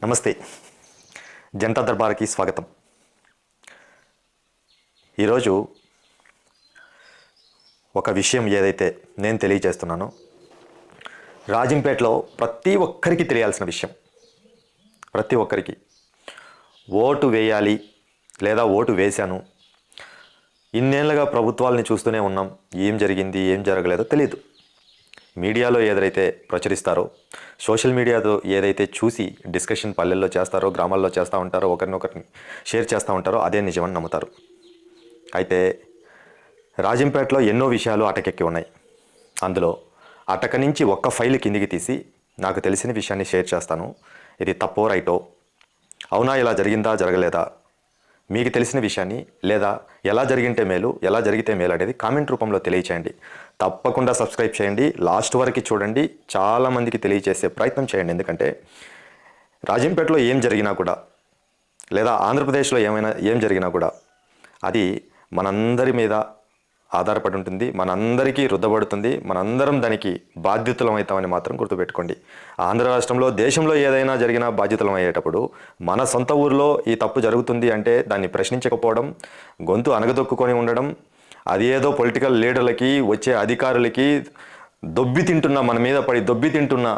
నమస్తే. జనతా దర్బార్కి స్వాగతం. ఈరోజు ఒక విషయం ఏదైతే నేను తెలియజేస్తున్నానో రాజంపేటలో ప్రతి ఒక్కరికి తెలియాల్సిన విషయం. ప్రతి ఒక్కరికి ఓటు వేయాలి లేదా ఓటు వేశాను, ఇన్నేళ్ళుగా ప్రభుత్వాలని చూస్తూనే ఉన్నాం, ఏం జరిగింది ఏం జరగలేదో తెలియదు. మీడియాలో ఏదైతే ప్రచురిస్తారో, సోషల్ మీడియాతో ఏదైతే చూసి డిస్కషన్ పల్లెల్లో చేస్తారో, గ్రామాల్లో చేస్తూ ఉంటారో, ఒకరినొకరిని షేర్ చేస్తూ ఉంటారో అదే నిజమని నమ్ముతారు. అయితే రాజంపేటలో ఎన్నో విషయాలు అటకెక్కి ఉన్నాయి. అందులో అటక నుంచి ఒక్క ఫైల్ కిందికి తీసి నాకు తెలిసిన విషయాన్ని షేర్ చేస్తాను. ఇది తప్పో రైటో, అవునా ఇలా జరిగిందా జరగలేదా, మీకు తెలిసిన విషయాన్ని లేదా ఎలా జరిగింటే మేలు ఎలా జరిగితే మేలు అనేది కామెంట్ రూపంలో తెలియచేయండి. తప్పకుండా సబ్స్క్రైబ్ చేయండి, లాస్ట్ వరకు చూడండి, చాలామందికి తెలియజేసే ప్రయత్నం చేయండి. ఎందుకంటే రాజంపేటలో ఏం జరిగినా కూడా లేదా ఆంధ్రప్రదేశ్లో ఏం జరిగినా కూడా అది మనందరి మీద ఆధారపడి ఉంటుంది, మనందరికీ రుద్దబడుతుంది, మనందరం దానికి బాధ్యతలం అవుతామని మాత్రం గుర్తుపెట్టుకోండి. ఆంధ్ర రాష్ట్రంలో దేశంలో ఏదైనా జరిగినా బాధ్యతలం అయ్యేటప్పుడు మన సొంత ఊరిలో ఈ తప్పు జరుగుతుంది అంటే దాన్ని ప్రశ్నించకపోవడం, గొంతు అనగదొక్కుని ఉండడం, అది ఏదో పొలిటికల్ లీడర్లకి వచ్చే అధికారులకి మన మీద పడి దొబ్బి తింటున్న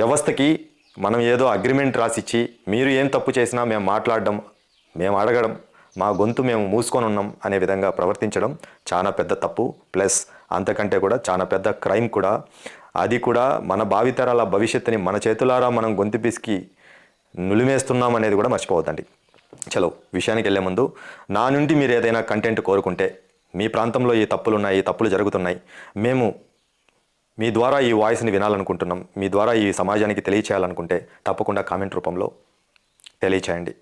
వ్యవస్థకి మనం ఏదో అగ్రిమెంట్ రాసిచ్చి మీరు ఏం తప్పు చేసినా మేము మాట్లాడడం, మేము అడగడం, మా గొంతు మేము మూసుకొని ఉన్నాం అనే విధంగా ప్రవర్తించడం చాలా పెద్ద తప్పు. ప్లస్ అంతకంటే కూడా చాలా పెద్ద క్రైమ్ కూడా. అది కూడా మన భావితరాల భవిష్యత్తుని మన చేతులారా మనం గొంతు పిసికి నులిమేస్తున్నాం అనేది కూడా మర్చిపోవద్దండి. చలో విషయానికి వెళ్ళే ముందు, నా నుండి మీరు ఏదైనా కంటెంట్ కోరుకుంటే, మీ ప్రాంతంలో ఈ తప్పులు ఉన్నాయి, ఈ తప్పులు జరుగుతున్నాయి, మేము మీ ద్వారా ఈ వాయిస్ని వినాలనుకుంటున్నాం, మీ ద్వారా ఈ సమాజానికి తెలియచేయాలనుకుంటే తప్పకుండా కామెంట్ రూపంలో తెలియచేయండి.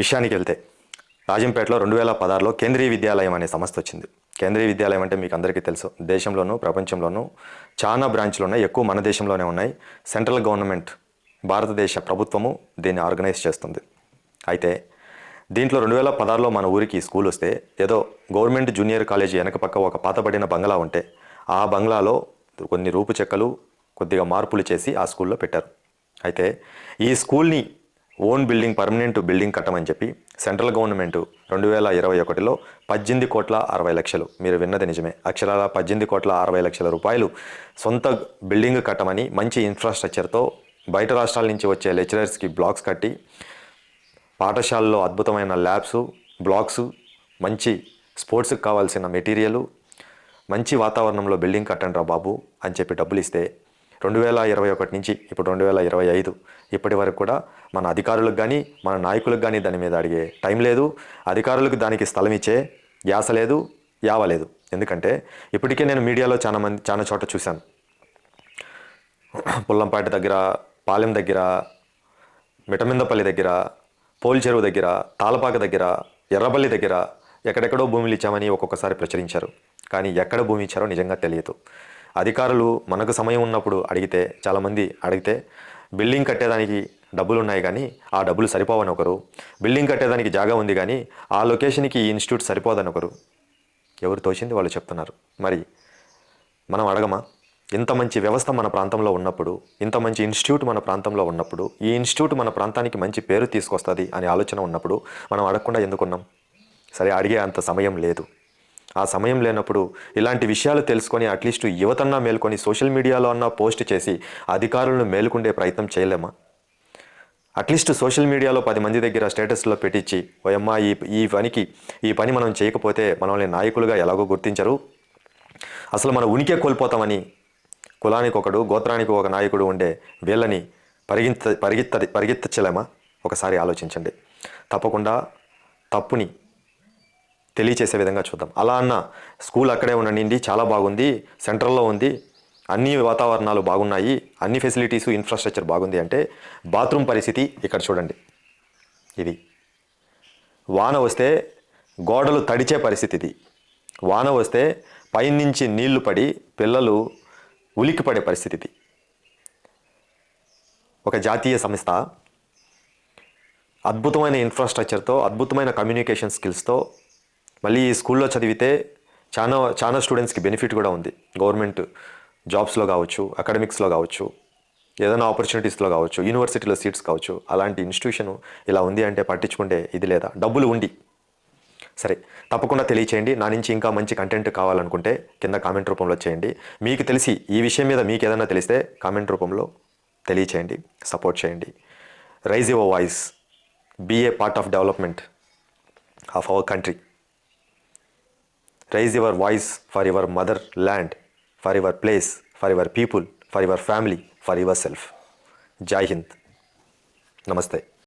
విషయానికి వెళ్తే రాజంపేటలో 2016లో కేంద్రీయ విద్యాలయం అనే సంస్థ వచ్చింది. కేంద్రీయ విద్యాలయం అంటే మీకు అందరికీ తెలుసు, దేశంలోనూ ప్రపంచంలోనూ చాలా బ్రాంచ్లు ఉన్నాయి, ఎక్కువ మన దేశంలోనే ఉన్నాయి. సెంట్రల్ గవర్నమెంట్, భారతదేశ ప్రభుత్వము దీన్ని ఆర్గనైజ్ చేస్తుంది. అయితే దీంట్లో 2016లో మన ఊరికి స్కూల్ వస్తే ఏదో గవర్నమెంట్ జూనియర్ కాలేజీ వెనక పక్క ఒక పాతబడిన బంగ్లా ఉంటే ఆ బంగ్లాలో కొన్ని రూపుచెక్కలు కొద్దిగా మార్పులు చేసి ఆ స్కూల్లో పెట్టారు. అయితే ఈ స్కూల్ని ఓన్ బిల్డింగ్, పర్మనెంట్ బిల్డింగ్ కట్టమని చెప్పి సెంట్రల్ గవర్నమెంట్ 2021లో 18,60,00,000, మీరు విన్నది నిజమే, అక్షరాల 18,60,00,000 రూపాయలు సొంత బిల్డింగ్ కట్టమని మంచి ఇన్ఫ్రాస్ట్రక్చర్తో బయట రాష్ట్రాల నుంచి వచ్చే లెక్చరర్స్కి బ్లాక్స్ కట్టి, పాఠశాలలో అద్భుతమైన ల్యాబ్స్, బ్లాక్స్, మంచి స్పోర్ట్స్కి కావాల్సిన మెటీరియల్, మంచి వాతావరణంలో బిల్డింగ్ కట్టండి రా బాబు అని చెప్పి డబ్బులు ఇస్తే 2021 నుంచి ఇప్పుడు 2025 ఇప్పటి వరకు కూడా మన అధికారులకు కానీ మన నాయకులకు కానీ దాని మీద అడిగే టైం లేదు. అధికారులకు దానికి స్థలం ఇచ్చే యాస లేదు, యావ లేదు. ఎందుకంటే ఇప్పటికే నేను మీడియాలో చాలా చోట చూశాను. పుల్లంపాటి దగ్గర, పాలెం దగ్గర, మిటమిందపల్లి దగ్గర, పోల్ చెరువు దగ్గర, తాళపాక దగ్గర, ఎర్రపల్లి దగ్గర ఎక్కడెక్కడో భూములు ఇచ్చామని ఒక్కొక్కసారి ప్రచురించారు. కానీ ఎక్కడ భూమి ఇచ్చారో నిజంగా తెలియదు. అధికారులు మనకు సమయం ఉన్నప్పుడు చాలామంది అడిగితే బిల్డింగ్ కట్టేదానికి డబ్బులు ఉన్నాయి కానీ ఆ డబ్బులు సరిపోవని ఒకరు, బిల్డింగ్ కట్టేదానికి జాగా ఉంది కానీ ఆ లొకేషన్కి ఈ ఇన్స్టిట్యూట్ సరిపోదని ఒకరు, ఎవరు తోచింది వాళ్ళు చెప్తున్నారు. మరి మనం అడగమా? ఇంత మంచి వ్యవస్థ మన ప్రాంతంలో ఉన్నప్పుడు, ఇంత మంచి ఇన్స్టిట్యూట్ మన ప్రాంతంలో ఉన్నప్పుడు, ఈ ఇన్స్టిట్యూట్ మన ప్రాంతానికి మంచి పేరు తీసుకొస్తుంది అనే ఆలోచన ఉన్నప్పుడు మనం అడగకుండా ఎందుకున్నాం? సరే, అడిగే అంత సమయం లేదు. ఆ సమయం లేనప్పుడు ఇలాంటి విషయాలు తెలుసుకొని అట్లీస్ట్ యువతన్నా మేల్కొని సోషల్ మీడియాలో అన్నా పోస్ట్ చేసి అధికారులను మేలుకుండే ప్రయత్నం చేయలేమా? అట్లీస్ట్ సోషల్ మీడియాలో 10 మంది దగ్గర స్టేటస్లో పెట్టించి, ఓయమ్మా ఈ పని మనం చేయకపోతే మనల్ని నాయకులుగా ఎలాగో గుర్తించరు, అసలు మన ఉనికే కోల్పోతామని కులానికి ఒకడు, గోత్రానికి ఒక నాయకుడు ఉండే వీళ్ళని పరిగెత్తలేమా? ఒకసారి ఆలోచించండి. తప్పకుండా తప్పుని తెలియచేసే విధంగా చూద్దాం. అలా అన్న స్కూల్ అక్కడే ఉండండి, చాలా బాగుంది, సెంట్రల్లో ఉంది, అన్ని వాతావరణాలు బాగున్నాయి, అన్ని ఫెసిలిటీసు ఇన్ఫ్రాస్ట్రక్చర్ బాగుంది అంటే బాత్రూమ్ పరిస్థితి ఇక్కడ చూడండి. ఇది వాన వస్తే గోడలు తడిచే పరిస్థితి. ఇది వాన వస్తే పైనుంచి నీళ్లు పడి పిల్లలు ఉలిక్కిపడే పరిస్థితి. ఇది ఒక జాతీయ సంస్థ అద్భుతమైన ఇన్ఫ్రాస్ట్రక్చర్తో, అద్భుతమైన కమ్యూనికేషన్ స్కిల్స్తో మళ్ళీ ఈ స్కూల్లో చదివితే చాలా స్టూడెంట్స్కి బెనిఫిట్ కూడా ఉంది. గవర్నమెంట్ జాబ్స్లో కావచ్చు, అకాడమిక్స్లో కావచ్చు, ఏదైనా ఆపర్చునిటీస్లో కావచ్చు, యూనివర్సిటీలో సీట్స్ కావచ్చు, అలాంటి ఇన్స్టిట్యూషన్ ఇలా ఉంది అంటే పట్టించుకుంటే ఇది లేదా? డబ్బులు ఉండి సరే, తప్పకుండా తెలియచేయండి. నా నుంచి ఇంకా మంచి కంటెంట్ కావాలనుకుంటే కింద కామెంట్ రూపంలో చేయండి. మీకు తెలిసి ఈ విషయం మీద మీకు ఏదైనా తెలిస్తే కామెంట్ రూపంలో తెలియచేయండి, సపోర్ట్ చేయండి. Raise your voice, be a part of development of our country. Raise your voice for your motherland, for your place, for your people, for your family, for yourself. జై హింద్. నమస్తే.